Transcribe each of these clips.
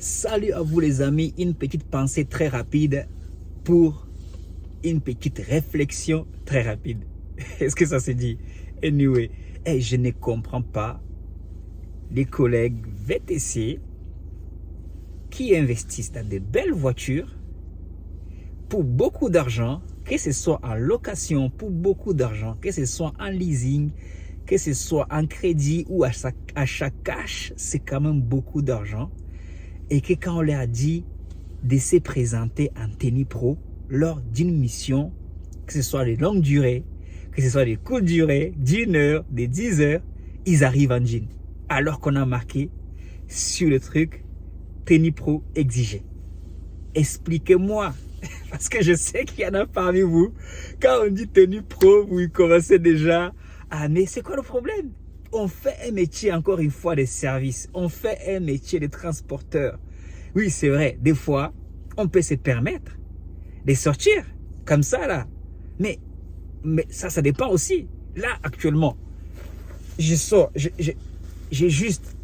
Salut à vous les amis, une petite pensée très rapide pour une petite réflexion très rapide. Est-ce que ça se dit? Anyway, je ne comprends pas les collègues VTC qui investissent dans de belles voitures pour beaucoup d'argent, que ce soit en location pour beaucoup d'argent, que ce soit en leasing, que ce soit en crédit ou à chaque cash, c'est quand même beaucoup d'argent. Et que quand on leur a dit de se présenter en tenue pro lors d'une mission, que ce soit de longue durée, que ce soit de courte durée, d'1 heure, de 10 heures, ils arrivent en jean. Alors qu'on a marqué sur le truc tenue pro exigée. Expliquez-moi, parce que je sais qu'il y en a parmi vous, quand on dit tenue pro, vous commencez déjà à mais c'est quoi le problème? On fait un métier, encore une fois, de service. On fait un métier de transporteur. Oui, c'est vrai, des fois, on peut se permettre de sortir comme ça, là. Mais ça dépend aussi. Là, actuellement, je sors, j'ai juste,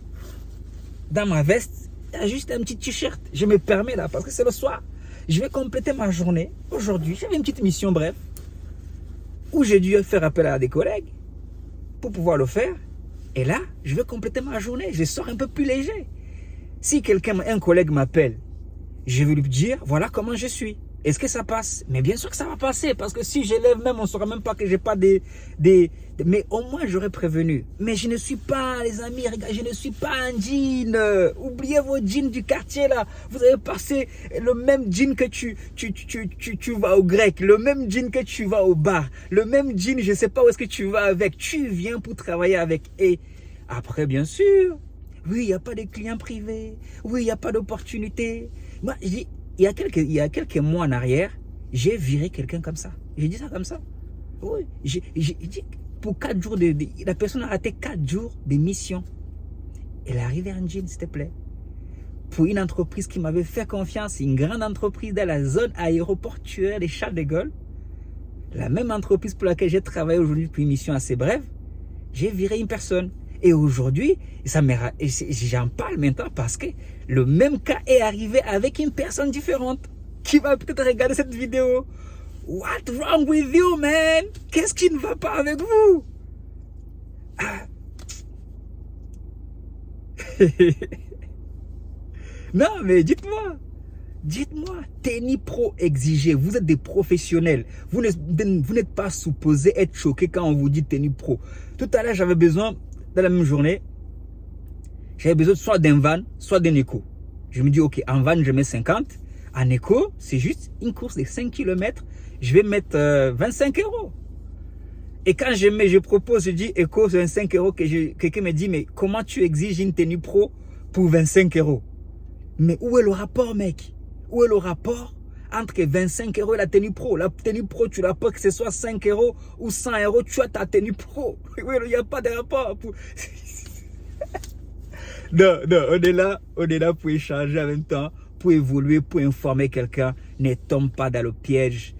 dans ma veste, il y a juste un petit t-shirt. Je me permets, là, parce que c'est le soir. Je vais compléter ma journée. Aujourd'hui, j'avais une petite mission, bref, où j'ai dû faire appel à des collègues pour pouvoir le faire. Et là, je vais compléter ma journée. Je sors un peu plus léger. Si un collègue m'appelle, je vais lui dire, voilà comment je suis. Est-ce que ça passe? Mais bien sûr que ça va passer. Parce que si je lève même, on ne saura même pas que j'ai pas mais au moins, j'aurais prévenu. Mais je ne suis pas, les amis, regarde, je ne suis pas un jean. Oubliez vos jeans du quartier, là. Vous avez passé le même jean que tu vas au grec. Le même jean que tu vas au bar. Le même jean, je ne sais pas où est-ce que tu vas avec. Tu viens pour travailler avec. Et après, bien sûr, oui, il n'y a pas de clients privés. Oui, il n'y a pas d'opportunité. Moi, il y a quelques mois en arrière, j'ai viré quelqu'un comme ça. J'ai dit ça comme ça. Oui, j'ai dit pour 4 jours la personne a raté 4 jours de mission. Elle est arrivée en jean, s'il te plaît. Pour une entreprise qui m'avait fait confiance, une grande entreprise dans la zone aéroportuaire de Charles de Gaulle, la même entreprise pour laquelle j'ai travaillé aujourd'hui pour une mission assez brève, j'ai viré une personne. Et aujourd'hui, j'en parle maintenant parce que le même cas est arrivé avec une personne différente qui va peut-être regarder cette vidéo. What's wrong with you, man? Qu'est-ce qui ne va pas avec vous? Ah. Non, mais dites-moi, tenue pro exigée, vous êtes des professionnels. Vous n'êtes pas supposé être choqué quand on vous dit tenue pro. Tout à l'heure, j'avais besoin, dans la même journée, j'avais besoin soit d'un van, soit d'un éco. Je me dis, ok, en van, je mets 50. En éco, c'est juste une course de 5 km. Je vais mettre 25 €. Et quand je propose, je dis éco, c'est 25 €, quelqu'un me dit, mais comment tu exiges une tenue pro pour 25 €? Mais où est le rapport, mec? Où est le rapport entre 25 € et la tenue pro? La tenue pro, tu l'as pas, que ce soit 5 € ou 100 €, tu as ta tenue pro. Il n'y a pas de rapport. Non, on est là pour échanger en même temps, pour évoluer, pour informer quelqu'un. Ne tombe pas dans le piège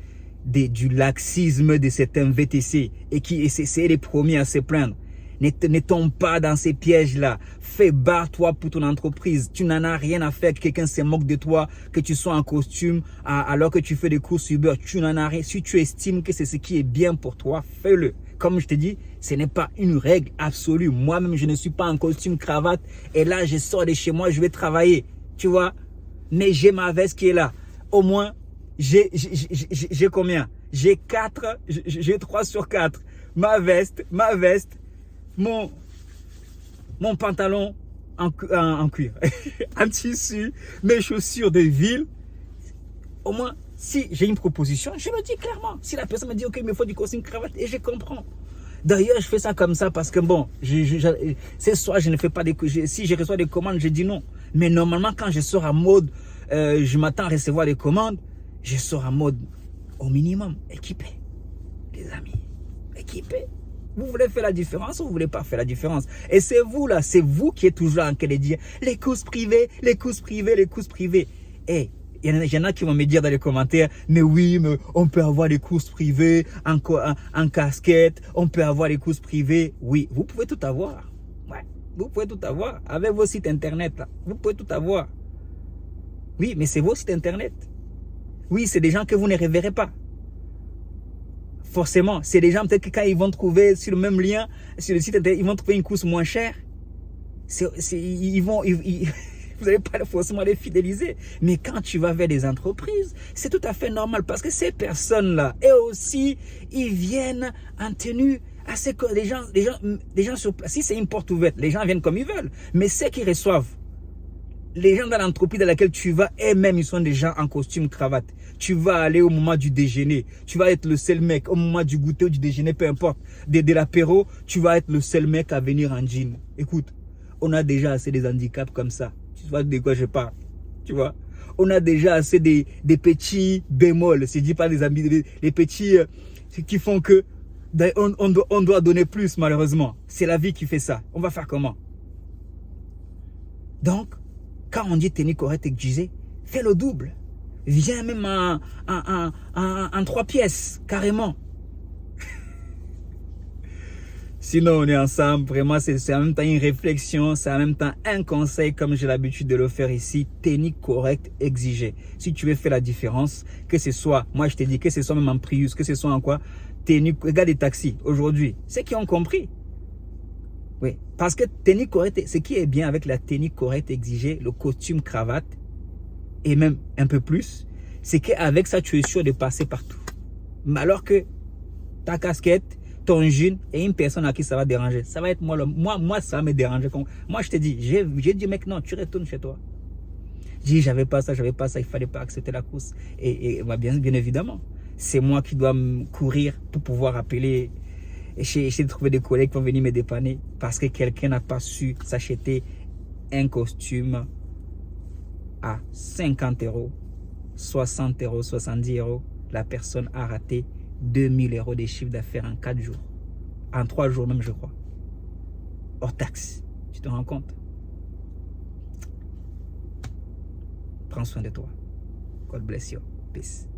du laxisme de certains VTC et c'est les premiers à se plaindre. Ne tombe pas dans ces pièges-là. Fais barre-toi pour ton entreprise. Tu n'en as rien à faire que quelqu'un se moque de toi, que tu sois en costume alors que tu fais des courses Uber. Tu n'en as rien. Si tu estimes que c'est ce qui est bien pour toi, fais-le. Comme je te dis, ce n'est pas une règle absolue. Moi-même, je ne suis pas en costume cravate et là, je sors de chez moi, je vais travailler. Tu vois? Mais j'ai ma veste qui est là. Au moins, j'ai combien? J'ai 3 sur 4. Ma veste, mon pantalon en cuir, en tissu, mes chaussures de ville. Au moins, si j'ai une proposition, je le dis clairement. Si la personne me dit, ok, il me faut du costume cravate, et je comprends. D'ailleurs, je fais ça comme ça parce que bon, ce soir, je ne fais pas si je reçois des commandes, je dis non. Mais normalement, quand je sors en mode, je m'attends à recevoir des commandes, je sors en mode au minimum équipé. Les amis, équipé. Vous voulez faire la différence ou vous voulez pas faire la différence? Et c'est vous là, c'est vous qui êtes toujours en train de dire les courses privées, les courses privées, les courses privées. Et il y en a qui vont me dire dans les commentaires, mais oui, mais on peut avoir des courses privées en casquette, on peut avoir des courses privées. Oui, vous pouvez tout avoir. Ouais, vous pouvez tout avoir. Avec vos sites internet là, vous pouvez tout avoir. Oui, mais c'est vos sites internet. Oui, c'est des gens que vous ne reverrez pas. Forcément, c'est des gens peut-être que quand ils vont trouver sur le même lien, sur le site internet, ils vont trouver une course moins chère. Vous n'allez pas forcément les fidéliser. Mais quand tu vas vers des entreprises, c'est tout à fait normal parce que ces personnes-là, eux aussi, ils viennent en tenue assez que les gens sur place. Si c'est une porte ouverte, les gens viennent comme ils veulent. Mais ceux qui reçoivent, les gens dans l'entreprise dans laquelle tu vas, eux-mêmes, ils sont des gens en costume, cravate. Tu vas aller au moment du déjeuner. Tu vas être le seul mec. Au moment du goûter ou du déjeuner, peu importe. De l'apéro, tu vas être le seul mec à venir en jean. Écoute, on a déjà assez des handicaps comme ça. Tu vois de quoi je parle. Tu vois. On a déjà assez des petits bémols. Je dis pas des amis, les petits qui font que on doit donner plus, malheureusement. C'est la vie qui fait ça. On va faire comment? Donc, quand on dit tenue correcte exigée, fais le double. Viens même en 3 pièces, carrément. Sinon, on est ensemble. Vraiment, c'est en même temps une réflexion, c'est en même temps un conseil, comme j'ai l'habitude de le faire ici. Tenue correcte exigée. Si tu veux faire la différence, que ce soit, moi je te dis, que ce soit même en Prius, que ce soit en quoi, tenue, regarde les taxis aujourd'hui. Ceux qui ont compris. Oui, parce que tenue correcte, ce qui est bien avec la tenue correcte exigée, le costume, cravate, et même un peu plus, c'est qu'avec ça, tu es sûr de passer partout. Mais alors que ta casquette, ton jean et une personne à qui ça va déranger, ça va être moi ça va me déranger. Moi, je te dis, j'ai dit, mec, non, tu retournes chez toi. J'ai dit, j'avais pas ça, il fallait pas accepter la course. Et bah, bien évidemment, c'est moi qui dois me courir pour pouvoir appeler. J'ai essayé de trouver des collègues qui vont venir me dépanner parce que quelqu'un n'a pas su s'acheter un costume à 50 €, 60 €, 70 €. La personne a raté 2000 € de chiffre d'affaires en 4 jours. En 3 jours même, je crois. Hors taxe. Tu te rends compte? Prends soin de toi. God bless you. Peace.